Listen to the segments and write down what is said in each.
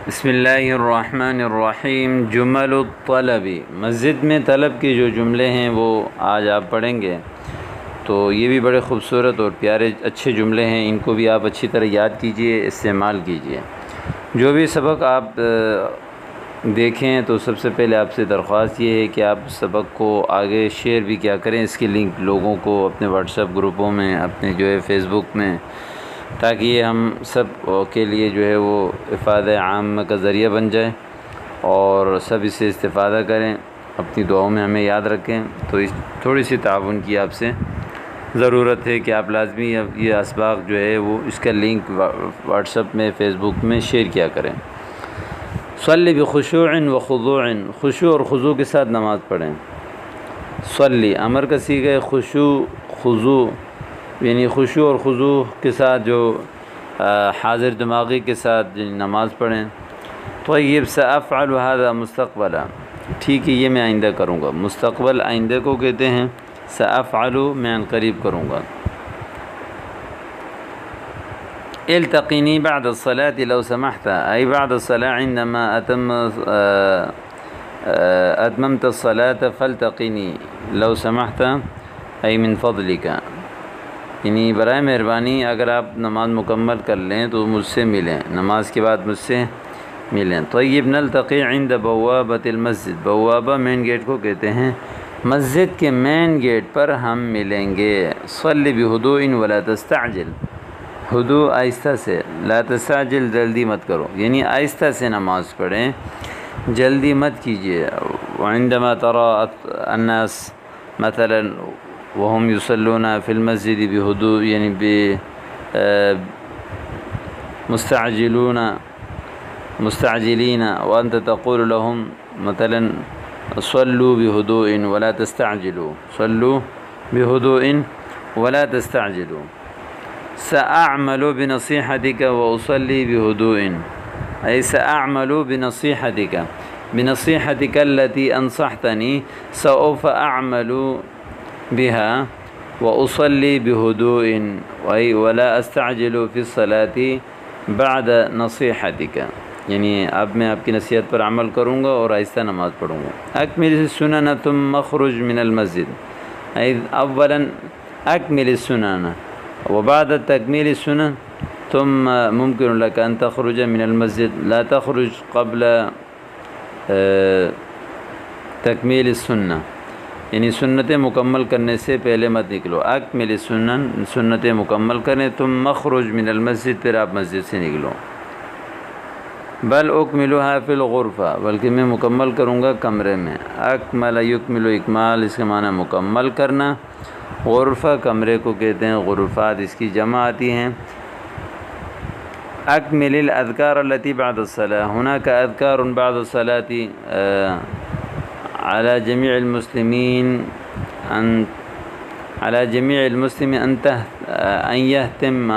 بسم اللہ الرحمن الرحیم۔ جمل الطلب، مسجد میں طلب کے جو جملے ہیں وہ آج آپ پڑھیں گے، تو یہ بھی بڑے خوبصورت اور پیارے اچھے جملے ہیں، ان کو بھی آپ اچھی طرح یاد کیجئے، استعمال کیجئے۔ جو بھی سبق آپ دیکھیں تو سب سے پہلے آپ سے درخواست یہ ہے کہ آپ سبق کو آگے شیئر بھی کیا کریں، اس کی لنک لوگوں کو اپنے واٹس ایپ گروپوں میں، اپنے جو ہے فیس بک میں، تاکہ یہ ہم سب کے لیے جو ہے وہ افادہ عامہ کا ذریعہ بن جائے اور سب اس سے استفادہ کریں، اپنی دعاؤں میں ہمیں یاد رکھیں۔ تو اس تھوڑی سی تعاون کی آپ سے ضرورت ہے کہ آپ لازمی یہ اسباق جو ہے وہ اس کا لنک واٹس ایپ میں، فیس بک میں شیئر کیا کریں۔ صلی بخشوع و خضوع، خشوع اور خضوع کے ساتھ نماز پڑھیں۔ صلی امر کا صیغہ ہے، خشوع خضوع، یعنی خشوع اور خضوع کے ساتھ جو حاضر دماغی کے ساتھ نماز پڑھیں۔ طیب سأفعل هذا مستقبلا، ٹھیک ہے یہ میں آئندہ کروں گا، مستقبل آئندہ کو کہتے ہیں، سأفعل میں عن قریب کروں گا۔ التقنی بعد الصلاة لو سمحت، ای بعد الصلاة عندما اتممت الصلاة فالتقنی لو سمحت ای من فضلک، یعنی برائے مہربانی اگر آپ نماز مکمل کر لیں تو مجھ سے ملیں، نماز کے بعد مجھ سے ملیں۔ طیب نلتقی عند بوابۃ المسجد، بوابہ مین گیٹ کو کہتے ہیں، مسجد کے مین گیٹ پر ہم ملیں گے۔ صلی بہدوء ولا تستعجل، ہدوء آہستہ سے، لا تستعجل جلدی مت کرو، یعنی آہستہ سے نماز پڑھیں، جلدی مت کیجیے۔ وعندما ترى الناس مثلا وهم يصلون في المسجد بهدوء، یعنی مستعجلين وأنت تقول لهم مثلا صلوا بهدوء ولا تستعجلوا، صلوا بهدوء ولا تستعجلوا۔ سأعمل بنصيحتك وأصلي بهدوء، أي سأعمل بنصيحتك التي أنصحتني، سوف أعمل بها وأصلي بهدوء ولا أستعجل في الصلاة بعد نصيحتك، یعنی اب میں آپ کی نصیحت پر عمل کروں گا اور آہستہ نماز پڑھوں گا۔ اکمل السنن ثم اخرج من المسجد، اولا اکمل السنن وبعد تکمیل السنن ثم ممکن لك ان تخرج من المسجد، لا تخرج قبل تکمیل السنہ، یعنی سنتیں مکمل کرنے سے پہلے مت نکلو۔ اکمل السنن، سنتیں مکمل کریں، ثم اخرج من المسجد، پھر آپ مسجد سے نکلو۔ بل اکملها فی الغرفہ، بلکہ میں مکمل کروں گا کمرے میں۔ اکمل یکمل اکمال، اس کے معنی مکمل کرنا۔ غرفہ کمرے کو کہتے ہیں، غرفات اس کی جمع آتی ہیں۔ اکمل الاذکار التي بعد الصلاة، هناك اذکار بعد الصلاة على جميع المسلمين أن يهتم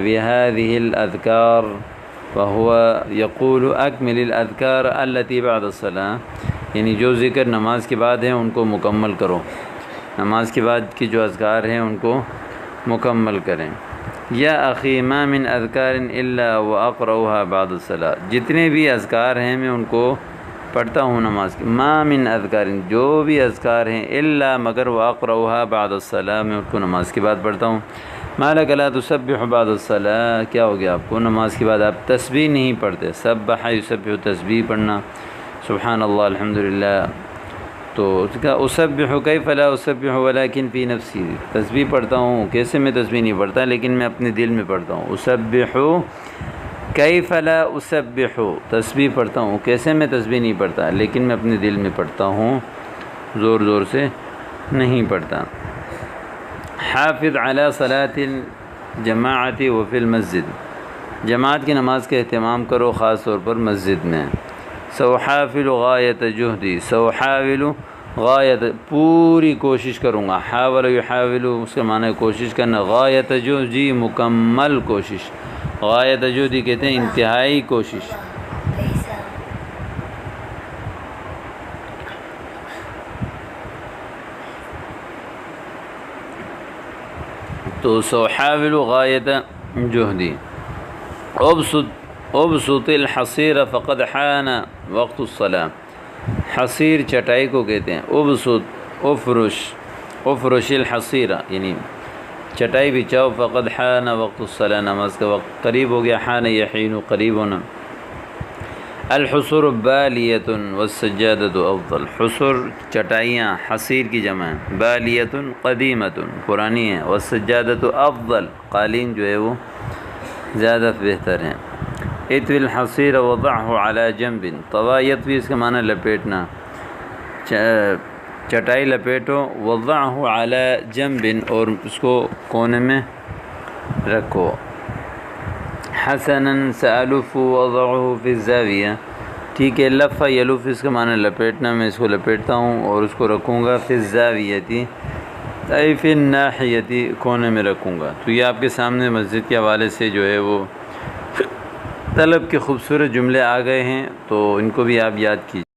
بهذه الأذكار، وهو يقول أكمل الأذكار التي بعد الصلاة، یعنی جو ذکر نماز کے بعد ہیں ان کو مکمل کرو، نماز کے بعد کی جو اذکار ہیں ان کو مکمل کریں۔ یا اخی ما من اذکار الا واقرؤها بعد الصلاة، جتنے بھی اذکار ہیں میں ان کو پڑھتا ہوں نماز کی، ما من اذکار، جو بھی اذکار ہیں، الا مگر واقرؤها بعد الصلاة، میں ان کو نماز کے بعد پڑھتا ہوں۔ ما لک لا تسبح بعد الصلاة، کیا ہو گیا آپ کو نماز کے بعد آپ تسبیح نہیں پڑھتے؟ سبح یسبح، تسبیح پڑھنا، سبحان اللہ، الحمدللہ۔ تو اس کا اسبح کیف لا اسبح ولکن فی نفسی، تسبیح پڑھتا ہوں، کیسے میں تسبیح نہیں پڑھتا لیکن میں اپنے دل میں پڑھتا ہوں۔ اسبح کیف لا اسبح، تسبیح پڑھتا ہوں، کیسے میں تسبیح نہیں پڑھتا لیکن میں اپنے دل میں پڑھتا ہوں، زور زور سے نہیں پڑھتا۔ حافظ علی صلاۃ الجماعۃ وفی المسجد، جماعت کی نماز کا اہتمام کرو، خاص طور پر مسجد میں۔ سأحاول غایت جہدی، سأحاول غایت، پوری کوشش کروں گا، حاول یحاول اس کا معنی ہے کوشش کرنا، غایت جہدی مکمل کوشش، غایت جہدی کہتے ہیں انتہائی کوشش۔ تو سأحاول غایت جہدی۔ ابسط ابسط الحصیر فقد حان وقت الصلاة، حصیر چٹائی کو کہتے ہیں، ابسط افرش الحصیرہ یعنی چٹائی بچھاؤ، فقد حان وقت الصلاة نماز کا وقت قریب ہو گیا، حان یحین قریب ہونا۔ الحصر بالیۃ والسجادۃ افضل، حصر چٹائیاں حصیر کی جمع ہے، بالیۃ قدیمۃ پرانی ہے، والسجادۃ افضل قالین جو ہے وہ زیادہ بہتر ہیں۔ اطوی الحصیر وضعہ علی جنب، طویٰ یطوی اس کا معنی لپیٹنا، چٹائی لپیٹو، وضعہ علی جنب اور اس کو کونے میں رکھو۔ حسنا سألف وضعہ فی الزاویہ، ٹھیک ہے، لف یلف اس کا معنی لپیٹنا، میں اس کو لپیٹتا ہوں اور اس کو رکھوں گا فی الزاویتی ای فی الناحیتی، کونے میں رکھوں گا۔ تو یہ آپ کے سامنے مسجد کے حوالے سے جو ہے وہ طلب کے خوبصورت جملے آ گئے ہیں، تو ان کو بھی آپ یاد کیجیے۔